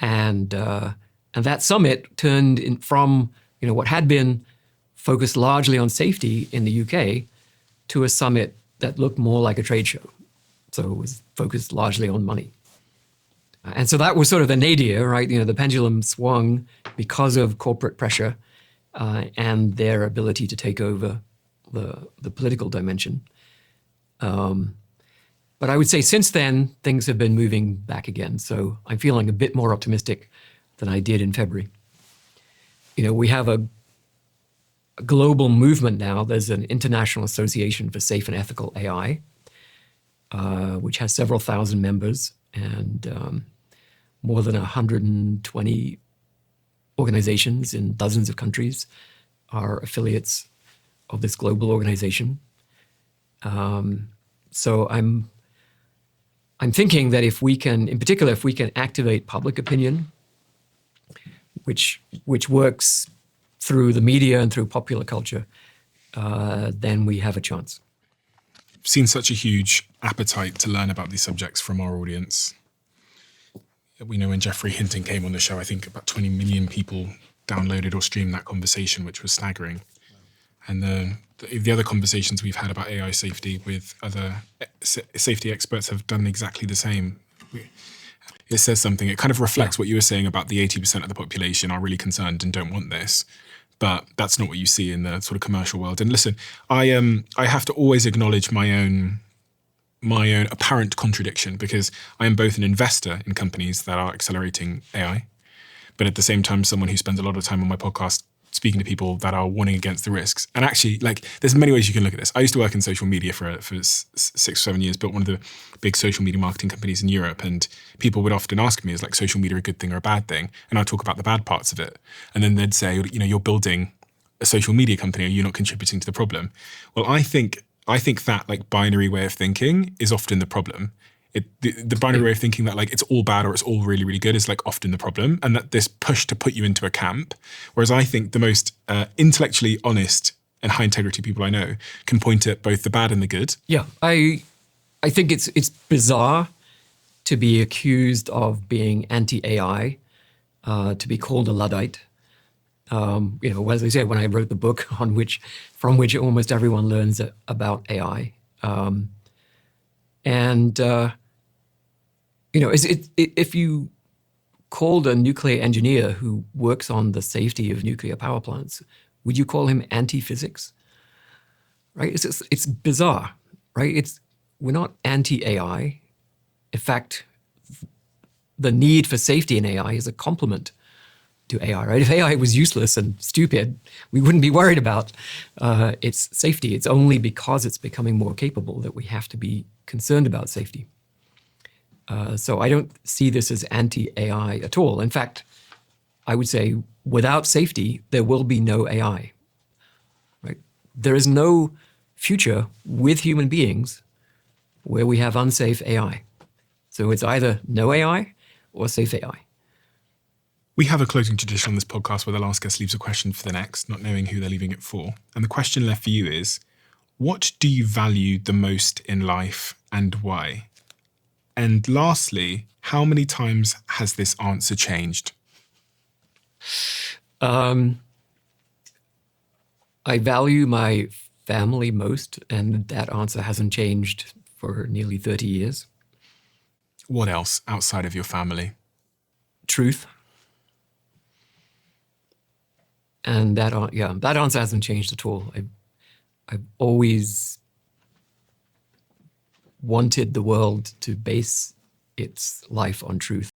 And that summit turned from what had been focused largely on safety in the UK to a summit that looked more like a trade show. So it was focused largely on money. And so that was sort of the nadir, right? The pendulum swung because of corporate pressure and their ability to take over the political dimension. But I would say since then, things have been moving back again. So I'm feeling a bit more optimistic than I did in February. We have a global movement now. There's an International Association for Safe and Ethical AI, which has several thousand members and more than 120 organizations in dozens of countries are affiliates of this global organization. So I'm thinking that if we can, in particular, if we can activate public opinion, which works through the media and through popular culture, then we have a chance. I've seen such a huge appetite to learn about these subjects from our audience. We know when Geoffrey Hinton came on the show, I think about 20 million people downloaded or streamed that conversation, which was staggering. And the other conversations we've had about AI safety with other safety experts have done exactly the same. It says something. It kind of reflects what you were saying about the 80% of the population are really concerned and don't want this. But that's not what you see in the sort of commercial world. And listen, I have to always acknowledge my own apparent contradiction, because I am both an investor in companies that are accelerating AI, but at the same time, someone who spends a lot of time on my podcast speaking to people that are warning against the risks. And actually, there's many ways you can look at this. I used to work in social media for 6 or 7 years, built one of the big social media marketing companies in Europe. And people would often ask me, is social media a good thing or a bad thing? And I'd talk about the bad parts of it. And then they'd say, you're building a social media company, are you not contributing to the problem? Well, I think that binary way of thinking is often the problem. The binary way of thinking that it's all bad or it's all really, really good is often the problem, and that this push to put you into a camp. Whereas I think the most intellectually honest and high integrity people I know can point at both the bad and the good. Yeah, I think it's bizarre to be accused of being anti-AI, to be called a Luddite. As I said, when I wrote the book from which almost everyone learns about AI. If you called a nuclear engineer who works on the safety of nuclear power plants, would you call him anti-physics? Right? It's bizarre, right? We're not anti-AI. In fact, the need for safety in AI is a complement to AI, right? If AI was useless and stupid, we wouldn't be worried about its safety. It's only because it's becoming more capable that we have to be concerned about safety. So I don't see this as anti-AI at all. In fact, I would say without safety, there will be no AI, right? There is no future with human beings where we have unsafe AI. So it's either no AI or safe AI. We have a closing tradition on this podcast where the last guest leaves a question for the next, not knowing who they're leaving it for. And the question left for you is, what do you value the most in life and why? And lastly, how many times has this answer changed? I value my family most, and that answer hasn't changed for nearly 30 years. What else outside of your family? Truth. And that answer hasn't changed at all. I've always wanted the world to base its life on truth.